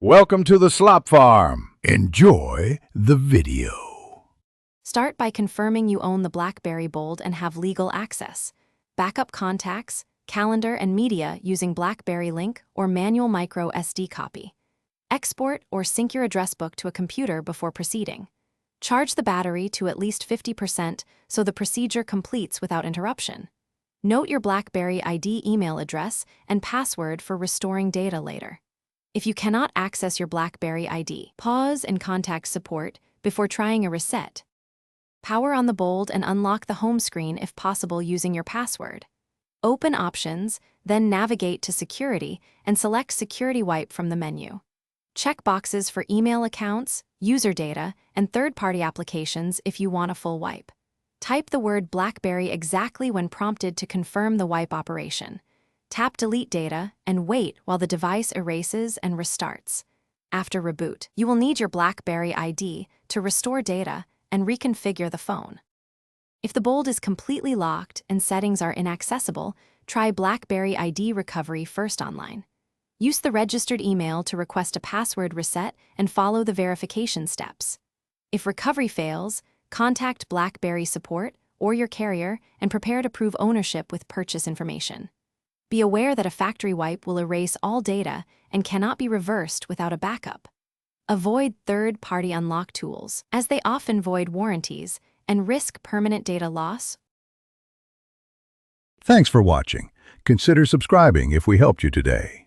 Welcome to the Slop Farm. Enjoy the video. Start by confirming you own the BlackBerry Bold and have legal access. Backup contacts, calendar, and media using BlackBerry Link or manual micro SD copy. Export or sync your address book to a computer before proceeding. Charge the battery to at least 50% so the procedure completes without interruption. Note your BlackBerry ID email address and password for restoring data later. If you cannot access your BlackBerry ID, pause and contact support before trying a reset. Power on the Bold and unlock the home screen if possible using your password. Open Options, then navigate to Security and select Security Wipe from the menu. Check boxes for email accounts, user data, and third-party applications if you want a full wipe. Type the word BlackBerry exactly when prompted to confirm the wipe operation. Tap Delete Data and wait while the device erases and restarts. After reboot, you will need your BlackBerry ID to restore data and reconfigure the phone. If the Bold is completely locked and settings are inaccessible, try BlackBerry ID recovery first online. Use the registered email to request a password reset and follow the verification steps. If recovery fails, contact BlackBerry support or your carrier and prepare to prove ownership with purchase information. Be aware that a factory wipe will erase all data and cannot be reversed without a backup. Avoid third-party unlock tools, as they often void warranties and risk permanent data loss. Thanks for watching. Consider subscribing if we helped you today.